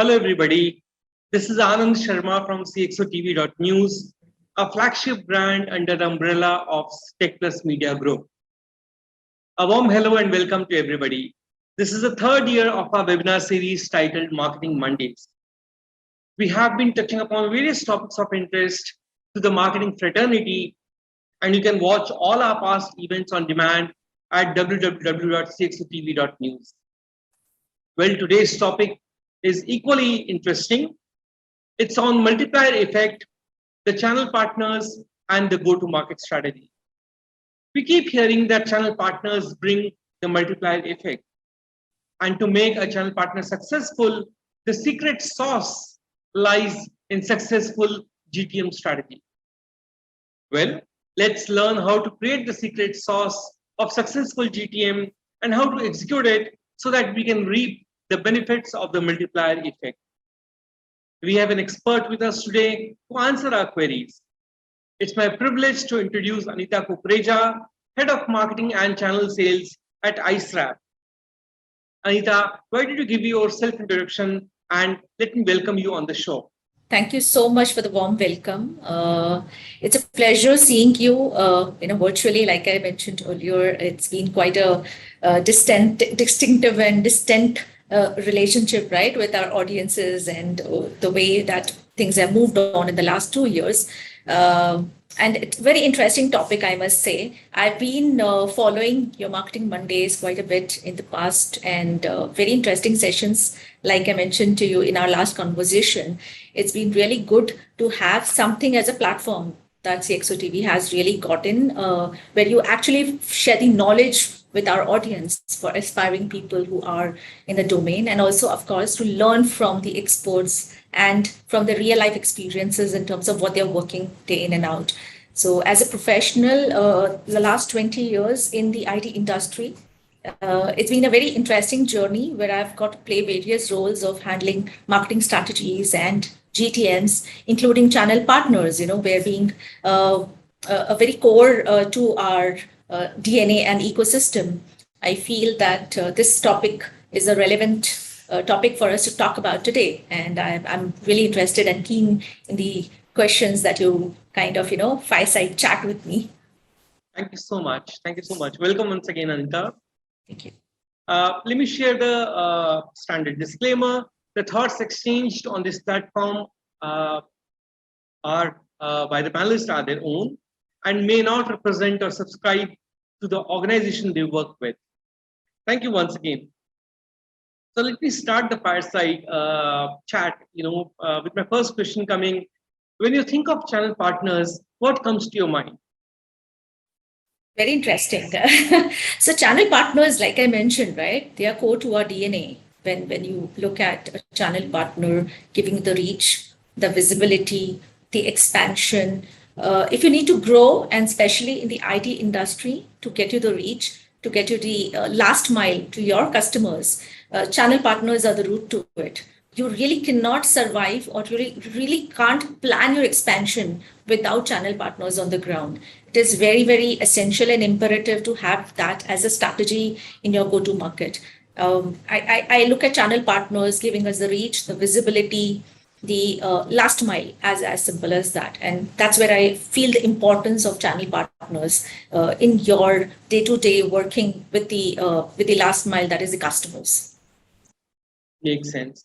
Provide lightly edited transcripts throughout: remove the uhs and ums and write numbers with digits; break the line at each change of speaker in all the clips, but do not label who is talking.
Hello, everybody. This is Anand Sharma from CXOTV.news, a flagship brand under the umbrella of Techplus Media Group. A warm hello and welcome to everybody. This is the third year of our webinar series titled Marketing Mondays. We have been touching upon various topics of interest to the marketing fraternity, and you can watch all our past events on demand at www.cxotv.news. Well, today's topic is equally interesting. It's on multiplier effect, the channel partners, and the go-to-market strategy. We keep hearing that channel partners bring the multiplier effect. And to make a channel partner successful, the secret sauce lies in successful GTM strategy. Well, let's learn how to create the secret sauce of successful GTM and how to execute it so that we can reap the benefits of the multiplier effect. We have an expert with us today to answer our queries. It's my privilege to introduce Anita Kukreja, Head of Marketing and Channel Sales at IceWarp. Anita, why don't you give your self-introduction and let me welcome you on the show.
Thank you so much for the warm welcome. It's a pleasure seeing you, virtually. Like I mentioned earlier, it's been quite a distinctive and distant relationship, right, with our audiences and the way that things have moved on in the last 2 years. And it's a very interesting topic, I must say. I've been following your Marketing Mondays quite a bit in the past, and very interesting sessions, like I mentioned to you in our last conversation. It's been really good to have something as a platform that CXO TV has really gotten, where you actually share the knowledge with our audience for aspiring people who are in the domain, and also, of course, to learn from the experts and from the real life experiences in terms of what they're working day in and out. So as a professional, the last 20 years in the IT industry, it's been a very interesting journey where I've got to play various roles of handling marketing strategies and GTMs, including channel partners, where being a very core to our DNA and ecosystem. I feel that this topic is a relevant topic for us to talk about today. And I'm really interested and keen in the questions that you kind of, fireside chat with me.
Thank you so much. Thank you so much. Welcome once again, Anita.
Thank you.
Let me share the standard disclaimer. The thoughts exchanged on this platform are by the panelists are their own and may not represent or subscribe to the organization they work with. Thank you once again. So let me start the fireside chat, with my first question coming. When you think of channel partners, what comes to your mind?
Very interesting. So channel partners, like I mentioned, right, they are core to our DNA. When you look at a channel partner, giving the reach, the visibility, the expansion, if you need to grow, and especially in the IT industry, to get you the reach, to get you the last mile to your customers, channel partners are the route to it. You really cannot survive, or really can't plan your expansion without channel partners on the ground. It is very, very essential and imperative to have that as a strategy in your go-to market. I look at channel partners giving us the reach, the visibility, the last mile, as simple as that. And that's where I feel the importance of channel partners in your day-to-day working with the last mile, that is the customers.
Makes sense.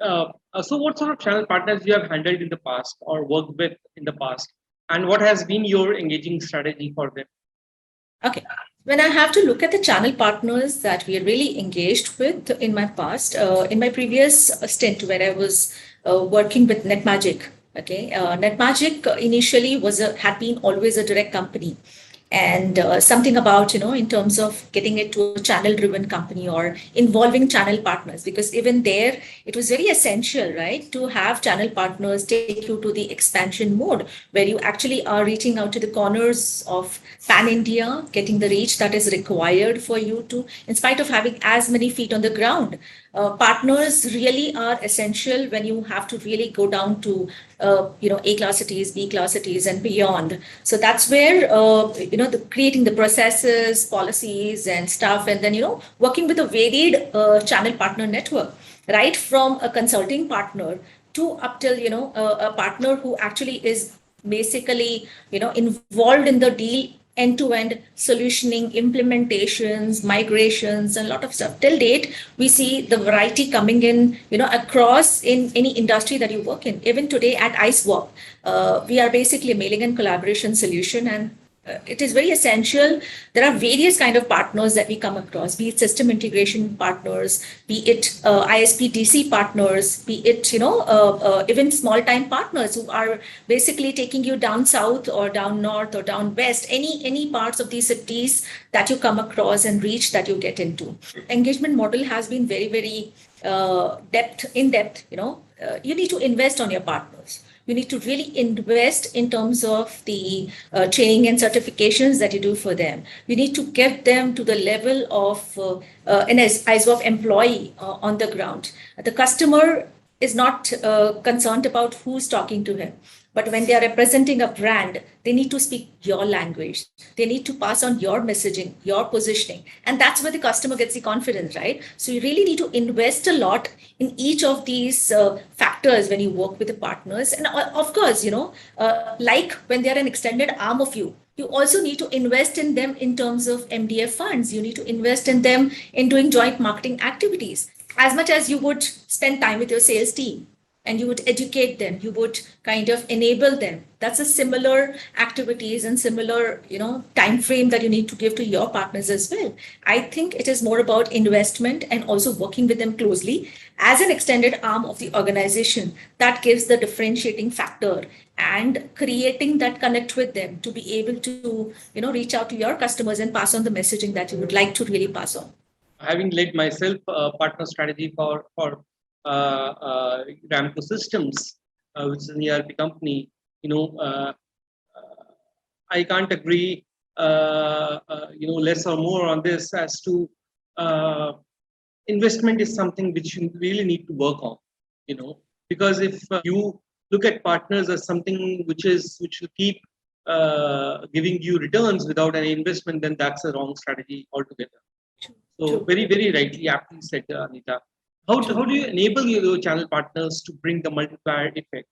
So what sort of channel partners you have handled in the past or worked with in the past? And what has been your engaging strategy for them?
Okay. When I have to look at the channel partners that we are really engaged with in my past, in my previous stint where I was working with NetMagic, okay, NetMagic initially had been always a direct company. And something about, in terms of getting it to a channel-driven company or involving channel partners, because even there, it was very essential, right, to have channel partners take you to the expansion mode, where you actually are reaching out to the corners of pan-India, getting the reach that is required for you to, in spite of having as many feet on the ground. Partners really are essential when you have to really go down to A-class cities, B-class cities, and beyond. So that's where creating the processes, policies, and stuff, and then working with a varied channel partner network. right from a consulting partner to up till, a partner who actually is basically, involved in the deal end-to-end solutioning, implementations, migrations, and a lot of stuff. Till date, we see the variety coming in, across in any industry that you work in. Even today at IceWarp, we are basically a mailing and collaboration solution, and it is very essential. There are various kind of partners that we come across, be it system integration partners, be it ISP-DC partners, be it, even small-time partners who are basically taking you down south or down north or down west, any parts of these cities that you come across and reach that you get into. Engagement model has been very, very in depth, you need to invest on your partners. You need to really invest in terms of the training and certifications that you do for them. You need to get them to the level of an IceWarp employee on the ground. The customer is not concerned about who's talking to him. But when they are representing a brand, they need to speak your language. They need to pass on your messaging, your positioning. And that's where the customer gets the confidence, right? So you really need to invest a lot in each of these factors when you work with the partners. And of course, like when they're an extended arm of you, you also need to invest in them in terms of MDF funds. You need to invest in them in doing joint marketing activities. As much as you would spend time with your sales team, and you would educate them, you would kind of enable them. That's a similar activities and similar, time frame that you need to give to your partners as well. I think it is more about investment and also working with them closely as an extended arm of the organization that gives the differentiating factor and creating that connect with them to be able to, reach out to your customers and pass on the messaging that you would like to really pass on.
Having led myself partner strategy for Ramco Systems, which is an ERP company, I can't agree, less or more on this as to investment is something which you really need to work on, because if you look at partners as something which will keep giving you returns without any investment, then that's a wrong strategy altogether. So very, very rightly, aptly said, Anita. How do you enable your channel partners to bring the multiplier effect?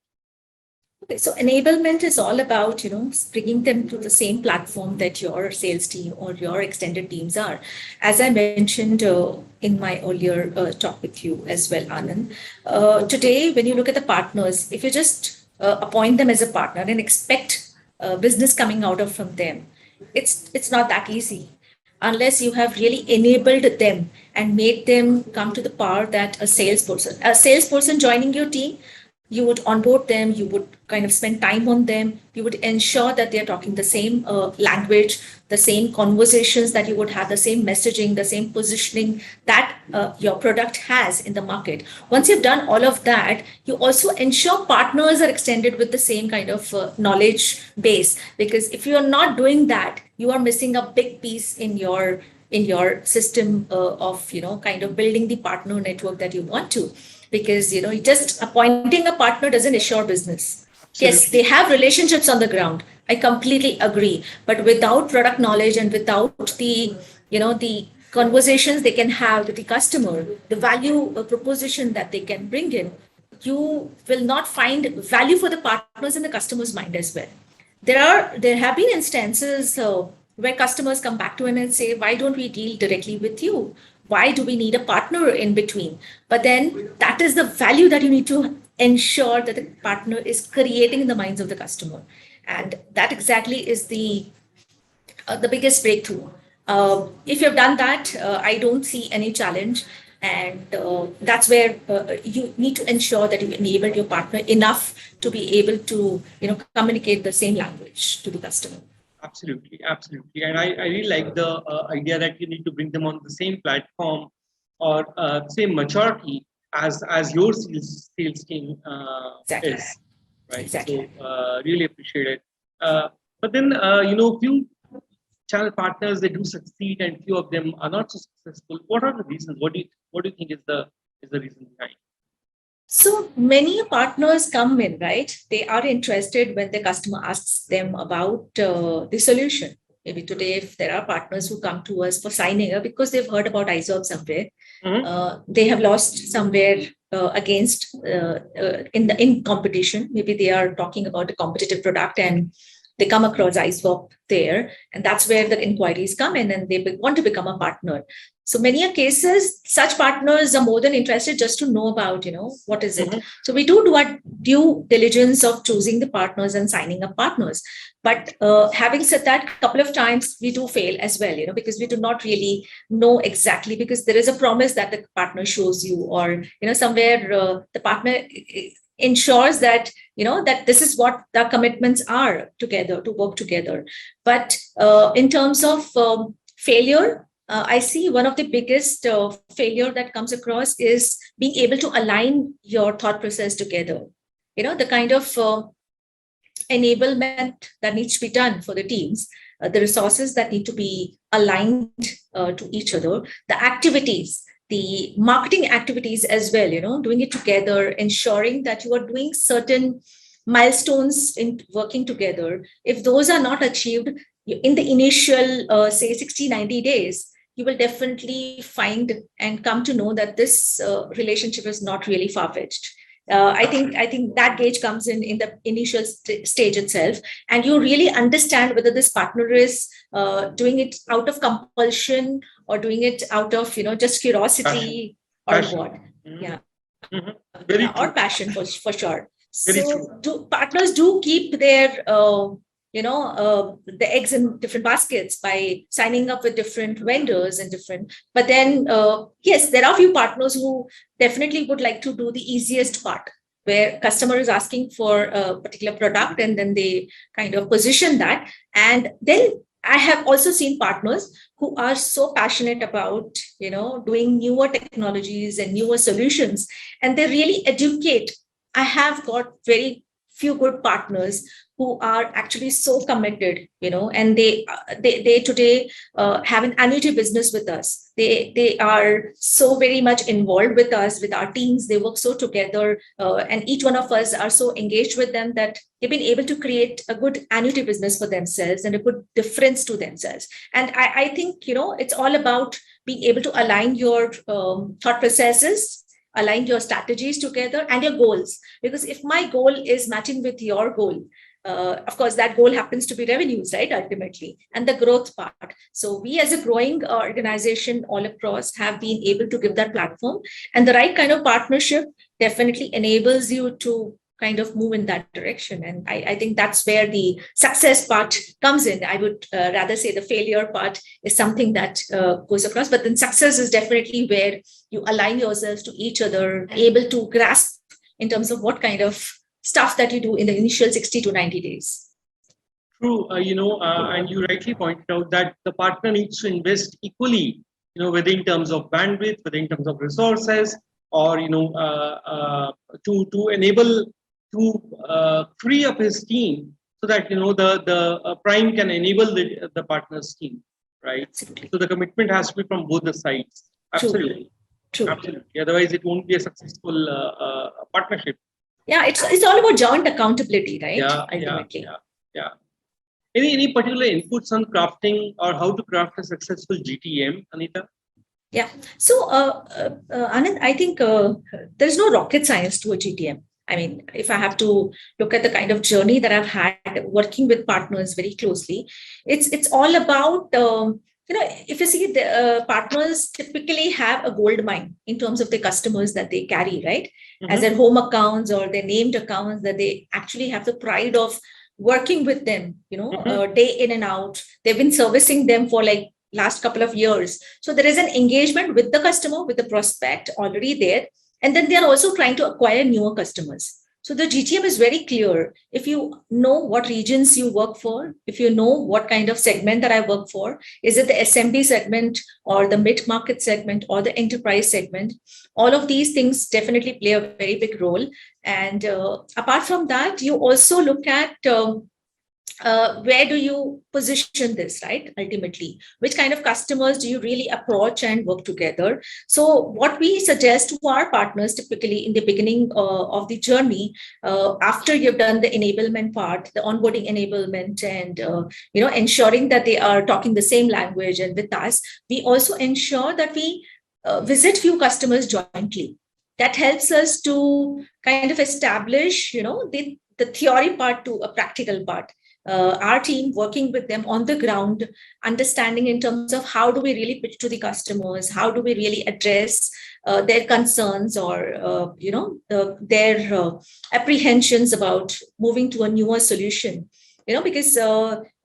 Okay, so enablement is all about, bringing them to the same platform that your sales team or your extended teams are. As I mentioned in my earlier talk with you as well, Anand, today, when you look at the partners, if you just appoint them as a partner and expect business coming out of from them, it's not that easy. Unless you have really enabled them and made them come to the power that a salesperson joining your team, you would onboard them, you would kind of spend time on them, you would ensure that they're talking the same language, the same conversations that you would have, the same messaging, the same positioning that your product has in the market. Once you've done all of that, you also ensure partners are extended with the same kind of knowledge base. Because if you're not doing that, you are missing a big piece in your system of, kind of building the partner network that you want to. Because, just appointing a partner doesn't assure business. Absolutely. Yes, they have relationships on the ground. I completely agree. But without product knowledge and without the, the conversations they can have with the customer, the value proposition that they can bring in, you will not find value for the partners in the customer's mind as well. There have been instances where customers come back to him and say, why don't we deal directly with you? Why do we need a partner in between? But then that is the value that you need to ensure that the partner is creating in the minds of the customer. And that exactly is the biggest breakthrough. If you've done that, I don't see any challenge. And that's where you need to ensure that you enable your partner enough to be able to, communicate the same language to the customer.
Absolutely. And I really like the idea that you need to bring them on the same platform or same maturity as your sales team
exactly.
is. Right.
Exactly.
So really appreciate it. But then, few channel partners, they do succeed and few of them are not so successful. What are the reasons? What do you think is the reason behind?
So many partners come in, right? They are interested when the customer asks them about the solution. maybe today, if there are partners who come to us for signing up because they've heard about IceWarp somewhere, they have lost somewhere against in competition. Maybe they are talking about a competitive product and they come across IceWarp there, and that's where the inquiries come in, and they want to become a partner. So many a cases, such partners are more than interested just to know about, what is it. So we do our due diligence of choosing the partners and signing up partners. But having said that, a couple of times we do fail as well, because we do not really know exactly, because there is a promise that the partner shows you, or, somewhere the partner ensures that, that this is what the commitments are together, to work together. But in terms of failure, I see one of the biggest failure that comes across is being able to align your thought process together. The kind of enablement that needs to be done for the teams, the resources that need to be aligned to each other, the activities, the marketing activities as well, doing it together, ensuring that you are doing certain milestones in working together. If those are not achieved in the initial, say 60, 90 days, you will definitely find and come to know that this relationship is not really far-fetched. I think that gauge comes in the initial stage itself, and you really understand whether this partner is doing it out of compulsion or doing it out of just curiosity passion. Or what. Yeah.
Very
or passion for sure.
Very
so partners do keep their the eggs in different baskets by signing up with different vendors and different. But then, yes, there are few partners who definitely would like to do the easiest part, where customer is asking for a particular product and then they kind of position that. And then I have also seen partners who are so passionate about, doing newer technologies and newer solutions, and they really educate. I have got very few good partners who are actually so committed, and they today have an annuity business with us. They are so very much involved with us, with our teams. They work so together, and each one of us are so engaged with them that they've been able to create a good annuity business for themselves and a good difference to themselves. And I think, it's all about being able to align your thought processes, align your strategies together and your goals. Because if my goal is matching with your goal, of course, that goal happens to be revenues, right, ultimately, and the growth part. So we as a growing organization all across have been able to give that platform, and the right kind of partnership definitely enables you to kind of move in that direction. And I think that's where the success part comes in. I would rather say the failure part is something that goes across, but then success is definitely where you align yourselves to each other, able to grasp in terms of what kind of stuff that you do in the initial 60 to 90 days.
True, and you rightly pointed out that the partner needs to invest equally, whether in terms of bandwidth, whether in terms of resources, or to enable to free up his team so that the prime can enable the partner's team, right? Absolutely. So the commitment has to be from both the sides. Absolutely.
True.
Absolutely. Otherwise, it won't be a successful partnership.
Yeah, it's all about joint accountability, right?
Yeah, ultimately. Yeah. Any particular inputs on crafting or how to craft a successful GTM, Anita?
Yeah. So, Anand, I think there's no rocket science to a GTM. I mean, if I have to look at the kind of journey that I've had working with partners very closely, it's all about if you see the partners typically have a gold mine in terms of the customers that they carry, right? As their home accounts or their named accounts, that they actually have the pride of working with them, day in and out. They've been servicing them for like last couple of years. So there is an engagement with the customer, with the prospect already there. And then they're also trying to acquire newer customers. So the GTM is very clear. If you know what regions you work for, if you know what kind of segment that I work for, is it the SMB segment or the mid-market segment or the enterprise segment? All of these things definitely play a very big role. And apart from that, you also look at where do you position this, right? Ultimately, which kind of customers do you really approach and work together? So what we suggest to our partners typically in the beginning of the journey, after you've done the enablement part, the onboarding enablement, and ensuring that they are talking the same language, and with us, we also ensure that we visit few customers jointly. That helps us to kind of establish, the theory part to a practical part. Our team working with them on the ground, understanding in terms of how do we really pitch to the customers, how do we really address their concerns, or their apprehensions about moving to a newer solution. Because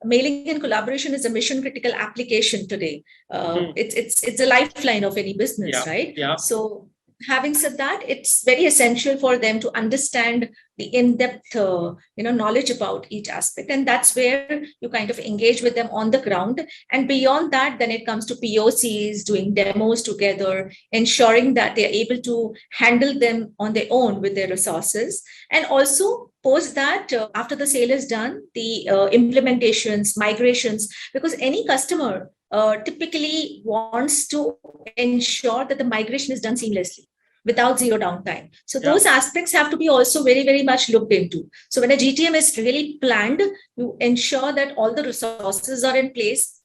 mailing and collaboration is a mission critical application today. It's a lifeline of any business, right?
Yeah.
So having said that, it's very essential for them to understand the in-depth knowledge about each aspect, and that's where you kind of engage with them on the ground. And beyond that, then it comes to POCs, doing demos together, ensuring that they're able to handle them on their own with their resources. And also post that, after the sale is done, the implementations, migrations, because any customer typically wants to ensure that the migration is done seamlessly without zero downtime. So those aspects have to be also very, very much looked into. So when a GTM is really planned, you ensure that all the resources are in place,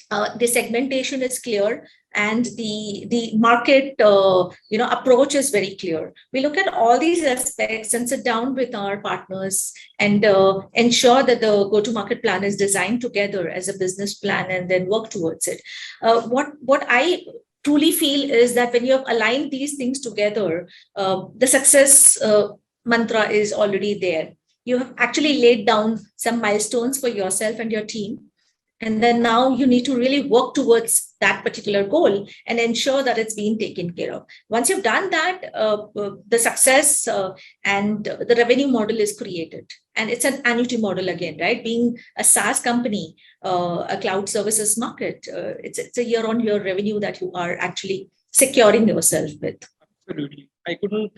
the segmentation is clear, and the market approach is very clear. We look at all these aspects and sit down with our partners and ensure that the go-to-market plan is designed together as a business plan, and then work towards it. What I truly feel is that when you have aligned these things together, the success mantra is already there. You have actually laid down some milestones for yourself and your team. And then now you need to really work towards that particular goal and ensure that it's being taken care of. Once you've done that, the success and the revenue model is created. And it's an annuity model again, right? Being a SaaS company, a cloud services market, it's a year-on-year revenue that you are actually securing yourself with.
Absolutely. I couldn't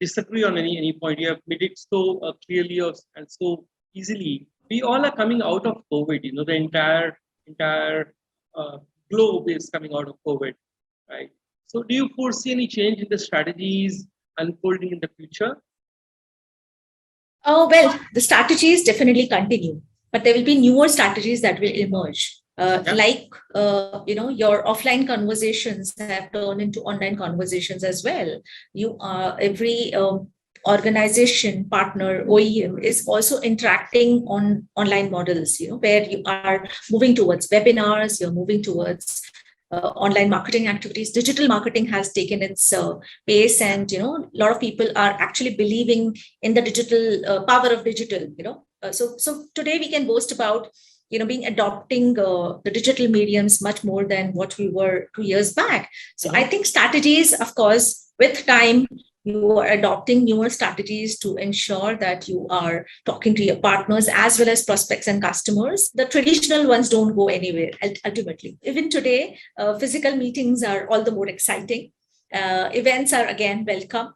disagree on any point. You have made it so clearly and so easily. We all are coming out of COVID. The entire globe is coming out of COVID, right? So, do you foresee any change in the strategies unfolding in the future?
Oh, well, the strategies definitely continue, but there will be newer strategies that will emerge. Like your offline conversations have turned into online conversations as well. Every organization, partner, OEM is also interacting on online models, where you are moving towards webinars, you're moving towards online marketing activities. Digital marketing has taken its pace, and a lot of people are actually believing in the digital power of digital. So today we can boast about being adopting the digital mediums much more than what we were 2 years back. So I think strategies, of course, with time, you are adopting newer strategies to ensure that you are talking to your partners as well as prospects and customers. The traditional ones don't go anywhere ultimately. Even today, physical meetings are all the more exciting. Events are again welcome.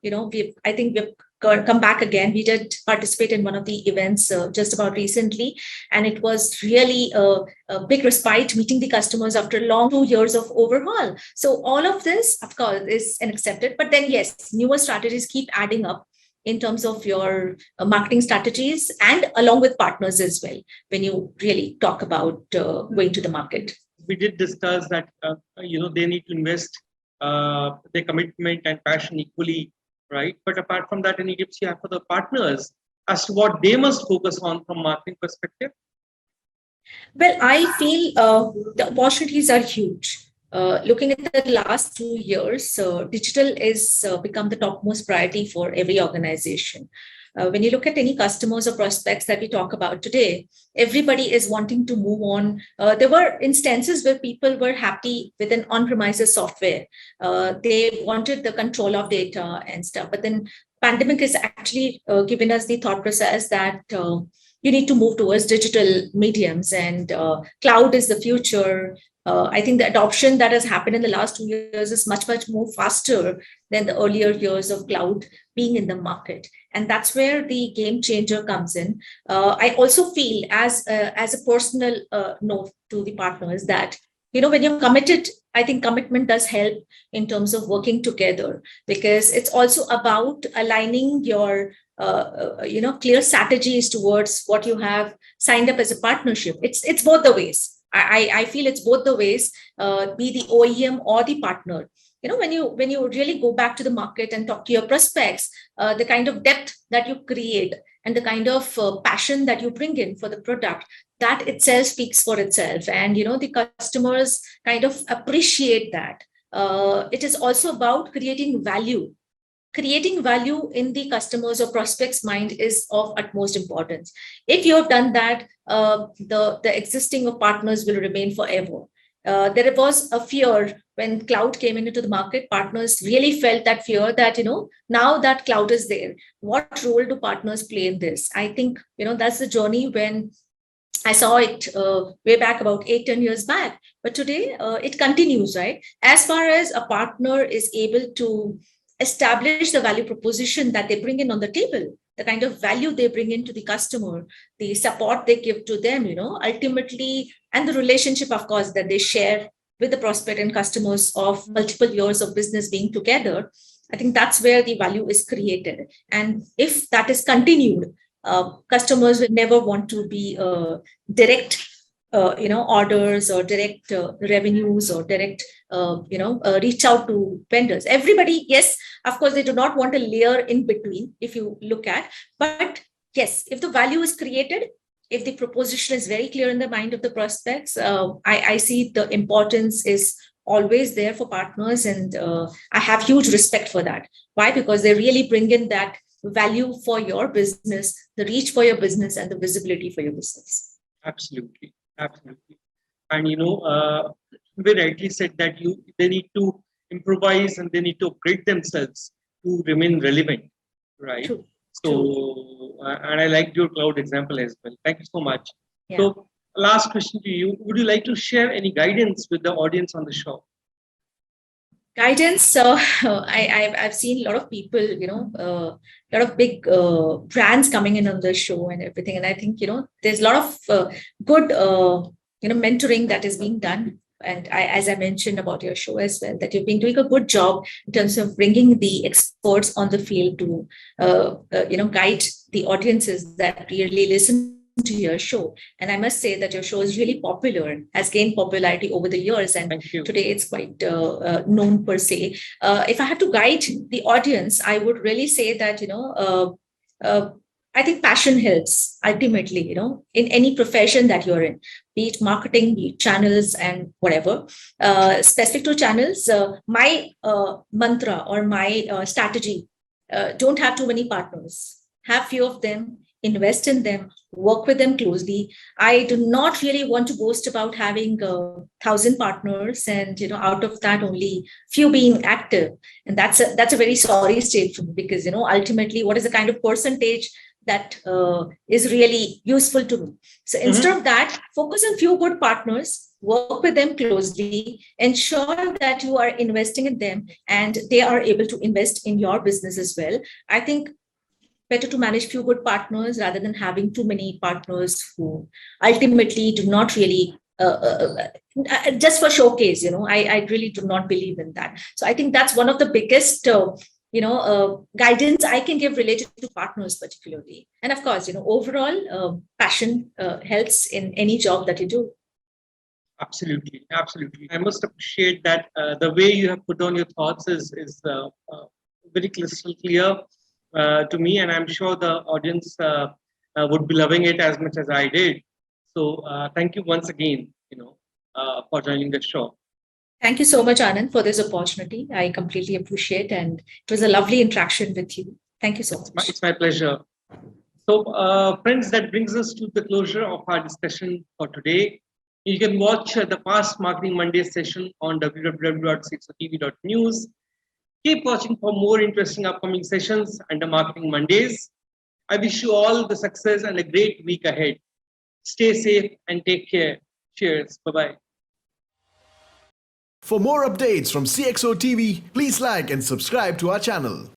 I think we've come back again. We did participate in one of the events just about recently, and it was really a big respite meeting the customers after a long 2 years of overhaul. So all of this, of course, is accepted. But then, yes, newer strategies keep adding up in terms of your marketing strategies, and along with partners as well, when you really talk about going to the market.
We did discuss that, they need to invest their commitment and passion equally, right? But apart from that, any tips you have for the partners as to what they must focus on from marketing perspective?
Well, I feel the opportunities are huge. Looking at the last 2 years, digital is become the topmost priority for every organization. When you look at any customers or prospects that we talk about today, everybody is wanting to move on. There were instances where people were happy with an on-premises software. They wanted the control of data and stuff. But then pandemic has actually given us the thought process that you need to move towards digital mediums, and cloud is the future. I think the adoption that has happened in the last 2 years is much, much more faster than the earlier years of cloud being in the market. And that's where the game changer comes in. I also feel as a personal note to the partners that, when you're committed, I think commitment does help in terms of working together, because it's also about aligning your clear strategies towards what you have signed up as a partnership. It's both the ways. I feel it's both the ways, be the OEM or the partner. When you really go back to the market and talk to your prospects, the kind of depth that you create and the kind of passion that you bring in for the product, that itself speaks for itself. And the customers kind of appreciate that. It is also about creating value. Creating value in the customers or prospects mind is of utmost importance. If you have done that, the existing of partners will remain forever. There was a fear when cloud came into the market. Partners really felt that fear that, now that cloud is there, what role do partners play in this? I think, that's the journey when I saw it way back about 8-10 years back. But today it continues, right? As far as a partner is able to establish the value proposition that they bring in on the table, the kind of value they bring into the customer, the support they give to them, ultimately, and the relationship, of course, that they share with the prospect and customers of multiple years of business being together. I think that's where the value is created. And if that is continued, customers will never want to be direct orders or direct revenues or direct, reach out to vendors. Everybody, yes, of course, they do not want a layer in between, if you look at. But yes, if the value is created, if the proposition is very clear in the mind of the prospects, I see the importance is always there for partners. And I have huge respect for that. Why? Because they really bring in that value for your business, the reach for your business, and the visibility for your business.
Absolutely. Absolutely. And we rightly said that they need to improvise and they need to upgrade themselves to remain relevant, right?
True.
So, and I liked your cloud example as well. Thank you so much.
Yeah.
So, last question to you: would you like to share any guidance with the audience on the show?
Guidance. So I've seen a lot of people, a lot of big brands coming in on the show and everything. And I think, there's a lot of good, mentoring that is being done. And as I mentioned about your show as well, that you've been doing a good job in terms of bringing the experts on the field to, guide the audiences that really listen to your show. And I must say that your show is really popular, has gained popularity over the years, and today it's quite known per se. If I had to guide the audience, I would really say that I think passion helps ultimately, in any profession that you're in, be it marketing, be it channels, and whatever. Specific to channels, my mantra or my strategy: don't have too many partners, have few of them, invest in them, work with them closely. I do not really want to boast about having 1,000 partners and, out of that only few being active. And that's a very sorry state for me, because, ultimately, what is the kind of percentage that is really useful to me? So instead of that, focus on few good partners, work with them closely, ensure that you are investing in them and they are able to invest in your business as well. I think better to manage few good partners rather than having too many partners who ultimately do not really just for showcase. I really do not believe in that. So I think that's one of the biggest guidance I can give related to partners particularly. And of course, overall passion helps in any job that you do.
Absolutely. I must appreciate that the way you have put on your thoughts is very crystal clear to me, and I'm sure the audience would be loving it as much as I did. So thank you once again, for joining the show.
Thank you so much, Anand, for this opportunity. I completely appreciate, and it was a lovely interaction with you. Thank you so much.
It's my pleasure. So, friends, that brings us to the closure of our discussion for today. You can watch the past Marketing Monday session on www.cxotv.news. Keep watching for more interesting upcoming sessions under Marketing Mondays. I wish you all the success and a great week ahead. Stay safe and take care. Cheers. Bye-bye.
For more updates from CXO TV, please like and subscribe to our channel.